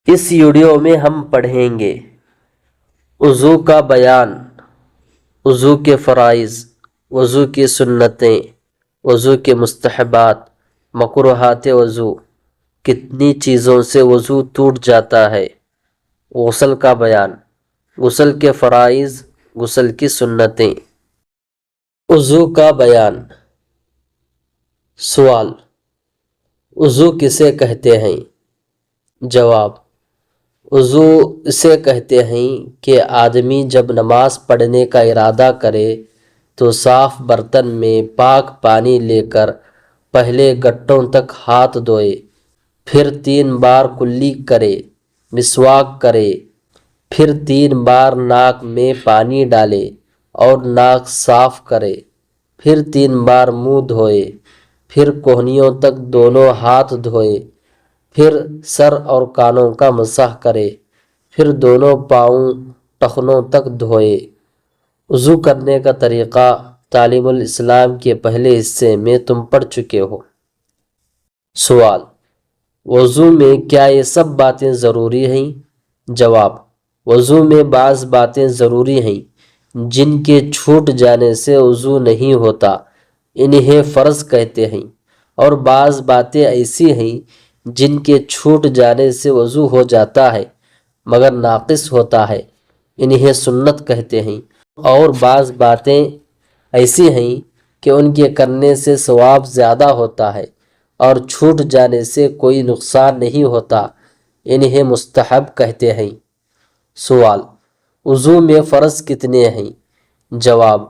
اس video میں ہم پڑھیں گے وضو کا بیان، وضو کے فرائض، وضو کی سنتیں، وضو کے مستحبات، مکروہات وضو، کتنی چیزوں سے وضو ٹوٹ جاتا ہے، غسل کا بیان، غسل کے فرائض، غسل کی سنتیں۔ وضو کا بیان۔ سوال: وضو کسے کہتے ہیں؟ جواب: وضو اسے کہتے ہیں کہ آدمی جب نماز پڑھنے کا ارادہ کرے تو صاف برتن میں پاک پانی لے کر پہلے گھٹنوں تک ہاتھ دھوئے، پھر 3 بار کلی کرے، مسواک کرے، پھر 3 بار ناک میں پانی ڈالے اور ناک صاف کرے، پھر 3 بار منہ دھوئے، پھر کوہنیوں تک دونوں ہاتھ دھوئے، پھر سر اور کانوں کا مسح کرے، پھر دونوں پاؤں ٹخنوں تک دھوئے۔ وضو کرنے کا طریقہ تعلیم الاسلام کے پہلے حصے میں تم پڑھ چکے ہو۔ سوال: وضو میں کیا یہ سب باتیں ضروری ہیں؟ جواب: وضو میں بعض باتیں ضروری ہیں جن کے چھوٹ جانے سے وضو نہیں ہوتا، انہیں فرض کہتے ہیں، اور بعض باتیں ایسی ہیں جن کے چھوٹ جانے سے وضو ہو جاتا ہے مگر ناقص ہوتا ہے، انہیں سنت کہتے ہیں، اور بعض باتیں ایسی ہیں کہ ان کے کرنے سے ثواب زیادہ ہوتا ہے اور چھوٹ جانے سے کوئی نقصان نہیں ہوتا، انہیں مستحب کہتے ہیں۔ سوال: وضو میں فرض کتنے ہیں؟ جواب: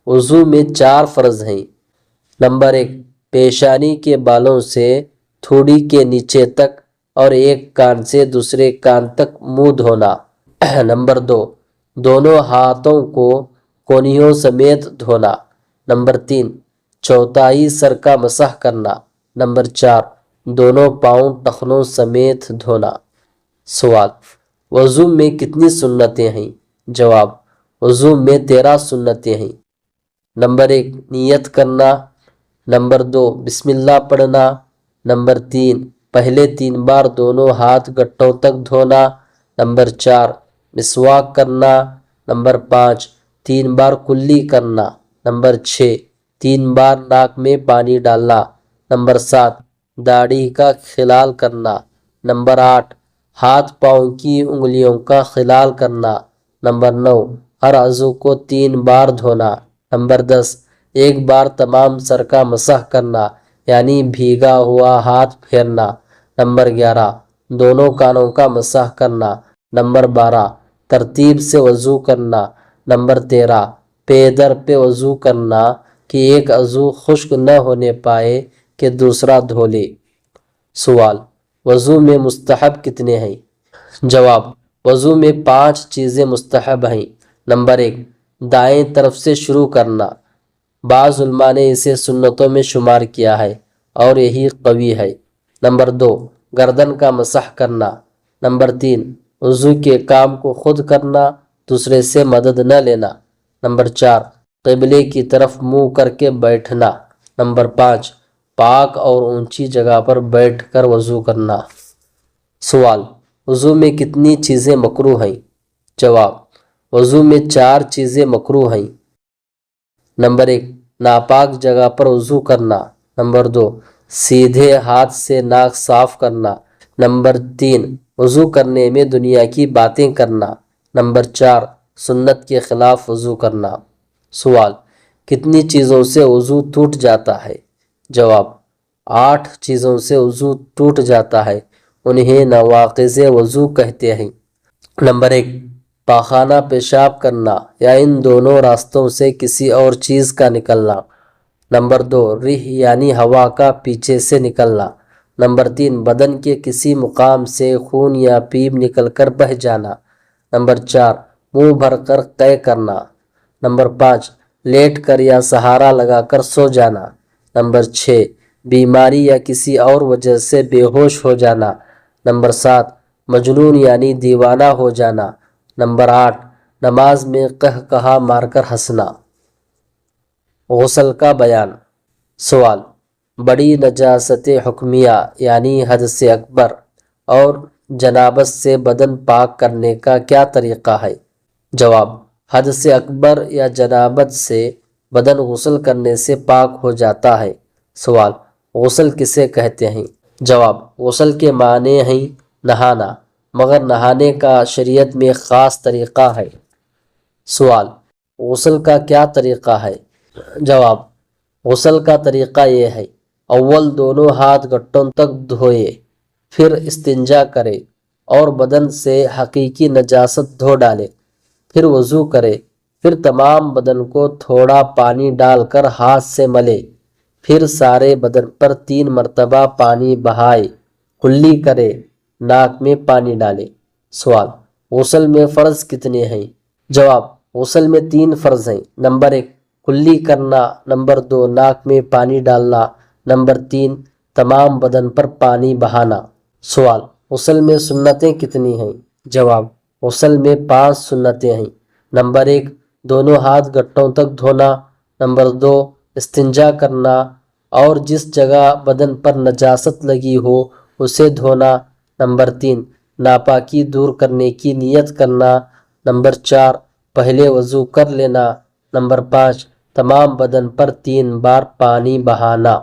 وضو میں 4 فرض ہیں۔ نمبر 1: پیشانی کے بالوں سے تھوڑی کے نیچے تک اور ایک کان سے دوسرے کان تک منہ دھونا۔ نمبر 2: دونوں ہاتھوں کو کونیوں سمیت دھونا۔ نمبر 3: چوتھائی سر کا مسح کرنا۔ نمبر 4: دونوں پاؤں ٹخنوں سمیت دھونا۔ سوال: وضو میں کتنی سنتیں ہیں؟ جواب: وضو میں 13 سنتیں ہیں۔ نمبر 1: نیت کرنا۔ نمبر 2: بسم اللہ پڑھنا۔ نمبر 3: پہلے 3 بار دونوں ہاتھ گھٹنوں تک دھونا۔ نمبر 4: مسواک کرنا۔ نمبر 5: 3 بار کلی کرنا۔ نمبر 6: 3 بار ناک میں پانی ڈالنا۔ نمبر 7: داڑھی کا خلال کرنا۔ نمبر 8: ہاتھ پاؤں کی انگلیوں کا خلال کرنا۔ نمبر 9: ہر عضو کو 3 بار دھونا۔ نمبر 10: ایک بار تمام سر کا مسح کرنا یعنی بھیگا ہوا ہاتھ پھیرنا۔ نمبر 11: دونوں کانوں کا مسح کرنا۔ نمبر 12: ترتیب سے وضو کرنا۔ نمبر 13: پے در پہ وضو کرنا کہ ایک عضو خشک نہ ہونے پائے کہ دوسرا دھو لے۔ سوال: وضو میں مستحب کتنے ہیں؟ جواب: وضو میں 5 چیزیں مستحب ہیں۔ نمبر 1: دائیں طرف سے شروع کرنا۔ بعض علماء نے اسے سنتوں میں شمار کیا ہے اور یہی قوی ہے۔ نمبر 2: گردن کا مسح کرنا۔ نمبر 3: وضو کے کام کو خود کرنا، دوسرے سے مدد نہ لینا۔ نمبر 4: قبلے کی طرف منہ کر کے بیٹھنا۔ نمبر 5: پاک اور اونچی جگہ پر بیٹھ کر وضو کرنا۔ سوال: وضو میں کتنی چیزیں مکروہ ہیں؟ جواب: وضو میں 4 چیزیں مکروہ ہیں۔ نمبر 1: ناپاک جگہ پر وضو کرنا۔ نمبر 2: سیدھے ہاتھ سے ناک صاف کرنا۔ نمبر 3: وضو کرنے میں دنیا کی باتیں کرنا۔ نمبر 4: سنت کے خلاف وضو کرنا۔ سوال: کتنی چیزوں سے وضو ٹوٹ جاتا ہے؟ جواب: 8 چیزوں سے وضو ٹوٹ جاتا ہے، انہیں نواقض وضو کہتے ہیں۔ نمبر 1: پاخانہ پیشاب کرنا یا ان دونوں راستوں سے کسی اور چیز کا نکلنا۔ نمبر 2: ریح یعنی ہوا کا پیچھے سے نکلنا۔ نمبر 3: بدن کے کسی مقام سے خون یا پیپ نکل کر بہہ جانا۔ نمبر 4: منہ بھر کر قے کرنا۔ نمبر 5: لیٹ کر یا سہارا لگا کر سو جانا۔ نمبر 6: بیماری یا کسی اور وجہ سے بے ہوش ہو جانا۔ نمبر 7: مجنون یعنی دیوانہ ہو جانا۔ نمبر 8: نماز میں قہقہا مار کر ہنسنا۔ غسل کا بیان۔ سوال: بڑی نجاست حکمیہ یعنی حد سے اکبر اور جنابت سے بدن پاک کرنے کا کیا طریقہ ہے؟ جواب: حد سے اکبر یا جنابت سے بدن غسل کرنے سے پاک ہو جاتا ہے۔ سوال: غسل کسے کہتے ہیں؟ جواب: غسل کے معنی ہیں نہانا، مگر نہانے کا شریعت میں خاص طریقہ ہے۔ سوال: غسل کا کیا طریقہ ہے؟ جواب: غسل کا طریقہ یہ ہے، اول دونوں ہاتھ گھٹنوں تک دھوئے، پھر استنجا کرے اور بدن سے حقیقی نجاست دھو ڈالے، پھر وضو کرے، پھر تمام بدن کو تھوڑا پانی ڈال کر ہاتھ سے ملے، پھر سارے بدن پر 3 مرتبہ پانی بہائے، کلی کرے، ناک میں پانی ڈالے۔ سوال: غسل میں فرض کتنے ہیں؟ جواب: غسل میں 3 فرض ہیں۔ نمبر 1 کلی کرنا، نمبر 2 ناک میں پانی ڈالنا، نمبر 3 تمام بدن پر پانی بہانا۔ سوال: غسل میں سنتیں کتنی ہیں؟ جواب: غسل میں 5 سنتیں ہیں۔ نمبر 1 دونوں ہاتھ گھٹنوں تک دھونا، نمبر 2 استنجا کرنا اور جس جگہ بدن پر نجاست لگی ہو اسے دھونا، نمبر 3 ناپاکی دور کرنے کی نیت کرنا، نمبر 4 پہلے وضو کر لینا، نمبر 5 تمام بدن پر 3 بار پانی بہانا۔